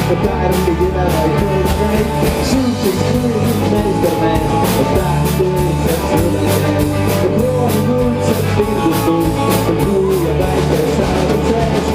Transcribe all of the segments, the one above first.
de daarom beginnen wij tegelijk. Zoek is groeien, meestermens, en daar doe ik het zullen. De broer moet zijn vierde doen, de groeien wij samen zes.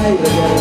Hey,